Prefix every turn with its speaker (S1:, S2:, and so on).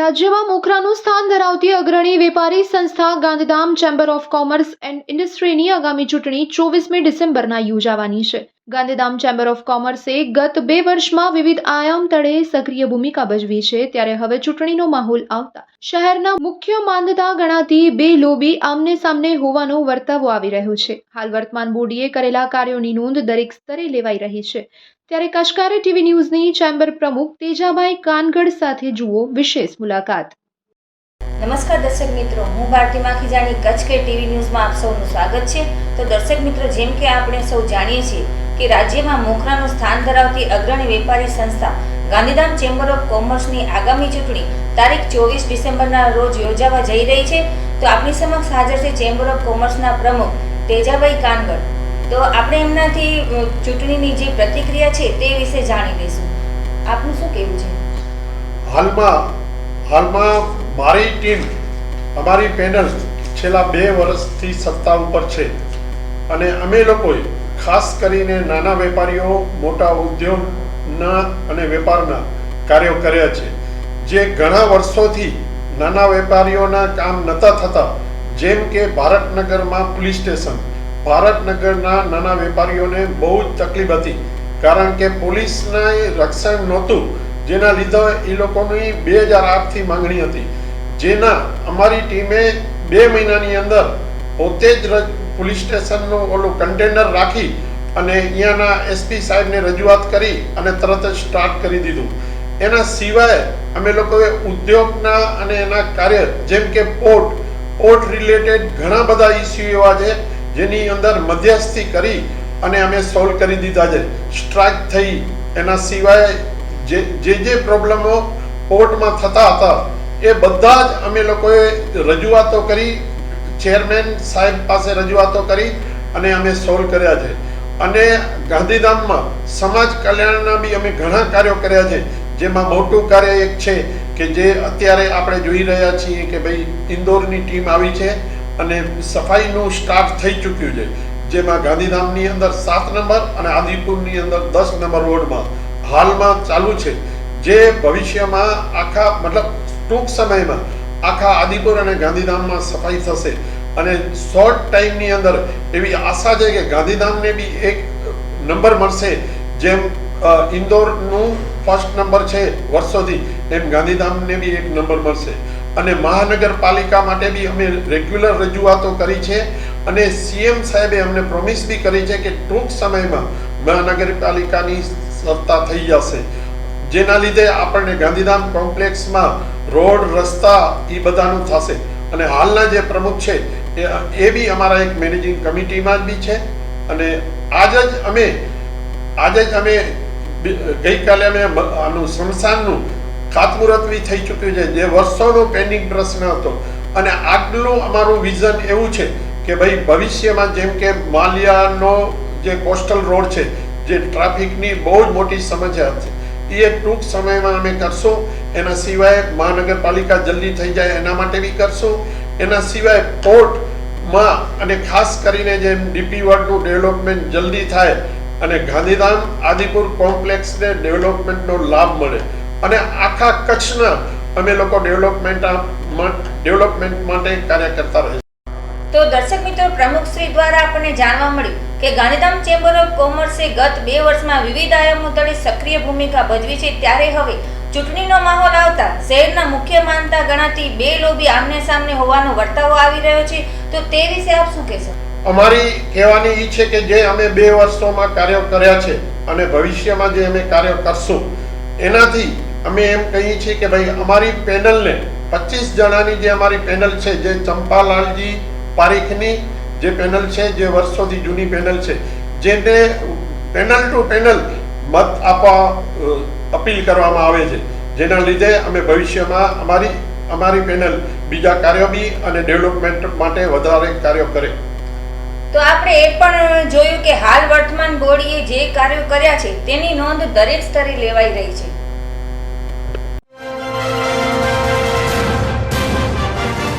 S1: રાજ્યમાં મોખરાનું સ્થાન ધરાવતી અગ્રણી વેપારી સંસ્થા Gandhidham chamber of commerce and ઇન્ડસ્ટ્રીની આગામી ચૂંટણી 24મી ડિસેમ્બરના યોજાવાની છે. ગાંધીધામ ચેમ્બર ઓફ કોમર્સે ગત 2 વર્ષમાં વિવિધ આયામ તળે સક્રિય ભૂમિકા ભજવી છે, ત્યારે હવે ચૂંટણીનો માહોલ આવતા શહેરના મુખ્ય માંદતા ગણાતી બે લોબી આમને સામને હોવાનો વર્તાવો આવી રહ્યો છે. હાલ વર્તમાન બોડીએ કરેલા કાર્યોની નોંધ દરેક સ્તરે લેવાઈ રહી છે. ત્યારે કશકારે ટીવી ન્યૂઝની ચેમ્બર પ્રમુખ તેજાભાઈ કાનગડ સાથે જુઓ વિશેષ મુલાકાત.
S2: નમસ્કાર દર્શક મિત્રો, હું ભારતી માખીજાણી કચ્છ કે ટીવી ન્યૂઝમાં આપ સૌનું સ્વાગત છે. તો દર્શક મિત્રો, જેમ કે આપણે સૌ જાણીએ છીએ કે રાજ્યમાં મોખરાનું સ્થાન ધરાવતી અગ્રણી વેપારી સંસ્થા ગાંધીધામ ચેમ્બર ઓફ કોમર્સની આગામી ચૂંટણી તારીખ 24 ડિસેમ્બરના રોજ યોજાવા જઈ રહી છે. તો આપણી સમક્ષ હાજર છે ચેમ્બર ઓફ કોમર્સના પ્રમુખ તેજાભાઈ કાનગડ. તો આપણે એમનાથી ચૂંટણીની જે પ્રતિક્રિયા છે તે વિશે જાણી લઈશું. આપનું શું કહેવું છે?
S3: હાલમાં મારી ટીમ, અમારી પેનલ છેલ્લા 2 વર્ષથી સત્તા ઉપર છે અને અમે લોકોએ ખાસ કરીને નાના વેપારીઓ, મોટા ઉદ્યોગના અને વેપારના કાર્યો કર્યા છે. જે ઘણા વર્ષોથી નાના વેપારીઓના કામ નહોતા થતા, જેમ કે ભારતનગરમાં પોલીસ સ્ટેશન, ભારતનગરના નાના વેપારીઓને બહુ જ તકલીફ હતી, કારણ કે પોલીસના રક્ષણ નહોતું, જેના લીધે એ લોકોની 2008થી માંગણી હતી, જેના અમારી ટીમે 2 મહિનાની અંદર પોતે જ પોલીસ સ્ટેશનનું ઓલું કન્ટેનર રાખી અને અહીંયાના એસપી સાહેબને રજૂઆત કરી અને તરત જ સ્ટાર્ટ કરી દીધું. એના સિવાય અમે લોકોએ ઉદ્યોગના અને એના કાર્ય, જેમ કે પોર્ટ રિલેટેડ ઘણા બધા ઇસ્યુ એવા છે જેની અંદર મધ્યસ્થી કરી અને અમે સોલ્વ કરી દીધા છે. સ્ટ્રાઇક થઈ, એના સિવાય જે પ્રોબ્લેમો પોર્ટમાં થતા હતા એ બધા જ અમે લોકોએ રજૂઆતો કરી, ચેરમેન સાહેબ પાસે રજૂઆતો કરી અને અમે સોલ્વ કર્યા છે. અને ગાંધીધામમાં સમાજ કલ્યાણના બી અમે ઘણા કાર્યો કર્યા છે, જેમાં મોટું કાર્ય એક છે કે જે અત્યારે આપણે જોઈ રહ્યા છીએ કે ભાઈ ઇન્દોરની ટીમ આવી છે અને સફાઈનું સ્ટાર્ટ થઈ ચૂક્યું છે, જેમાં ગાંધીધામની અંદર 7 નંબર અને આદિપુરની અંદર 10 નંબર વોર્ડમાં હાલમાં ચાલુ છે, જે ભવિષ્યમાં ટૂંક સમયમાં આખા આદિપુર અને ગાંધીધામમાં સફાઈ થશે. અને શોર્ટ ટાઈમની અંદર એવી આશા છે કે ગાંધીધામને બી એક નંબર મળશે, જેમ ઇન્દોરનું ફર્સ્ટ નંબર છે વર્ષોથી, એમ ગાંધીધામને બી એક નંબર મળશે. અને મહાનગરપાલિકા માટે બી અમે રેગ્યુલર રજૂઆતો કરી છે અને સીએમ સાહેબે અમને પ્રોમિસ બી કરી છે કે ટૂંક સમયમાં મહાનગરપાલિકાની સત્તા થઈ જશે, જેના લીધે આપણને ગાંધીધામ કોમ્પ્લેક્સમાં રોડ, રસ્તા એ બધાનું થશે. અને હાલના જે પ્રમુખ છે એ બી અમારા એક મેનેજિંગ કમિટીમાં જ બી છે. અને આજે જ અમે ગઈકાલે અમે આનું સ્મશાનનું ખાતમુહૂર્ત બી થઈ ચૂક્યું છે, જે વર્ષોનો પેન્ડિંગ પ્રશ્ન હતો. અને આગલું અમારું વિઝન એવું છે કે ભાઈ ભવિષ્યમાં, જેમ કે માલિયાનો જે કોસ્ટલ રોડ છે, જે ટ્રાફિકની બહુ જ મોટી સમસ્યા છે, એ ટૂંક સમયમાં અમે કરશું. એના સિવાય મહાનગરપાલિકા જલ્દી થઈ જાય એના માટે બી કરશું. એના સિવાય પોર્ટમાં અને ખાસ કરીને જેમ ડીપી વર્લ્ડનું ડેવલપમેન્ટ જલ્દી થાય અને ગાંધીધામ આદિપુર કોમ્પ્લેક્સને ડેવલપમેન્ટનો લાભ મળે અને આખા કચ્છના અમે લોકો ડેવલપમેન્ટ માટે કાર્ય કરતા રહીશું.
S2: તો દર્શક મિત્રો, પ્રમુખ શ્રી દ્વારા આપણને જાણવા મળ્યું કે ગાંધીધામ ચેમ્બર ઓફ કોમર્સે ગત 2 વર્ષમાં વિવિધ આયામો તળે સક્રિય ભૂમિકા ભજવી છે, ત્યારે હવે ચૂંટણીનો માહોલ આવતા શહેરના મુખ્ય માનતા ગણાતી બે લોબી આમને સામને હોવાનો વર્તાવો આવી રહ્યો છે. તો તે વિશે આપ શું કહેશો?
S3: અમારી કહેવાની એ છે કે જે અમે 2 વર્ષોમાં કાર્યો કર્યા છે અને ભવિષ્યમાં જે અમે કાર્યો કરશું, એનાથી અમે એમ કહીએ છીએ કે ભાઈ અમારી પેનલને 25 જણાની જે અમારી પેનલ છે, જે ચંપાલાલજી પારીખની જે પેનલ છે, જે વર્ષોથી જૂની પેનલ છે, જેને પેનલ ટુ પેનલ મત આપવા અપીલ કરવામાં આવે છે, જેના લીધે અમે ભવિષ્યમાં અમારી પેનલ બીજા કાર્યો બી અને ડેવલપમેન્ટ માટે વધારે કાર્યો કરે.
S2: તો આપણે એ પણ જોયું કે હાલ વર્તમાન બોડીએ જે કાર્યો કર્યા છે તેની નોંધ દરેક સ્તરે લેવાઈ રહી છે.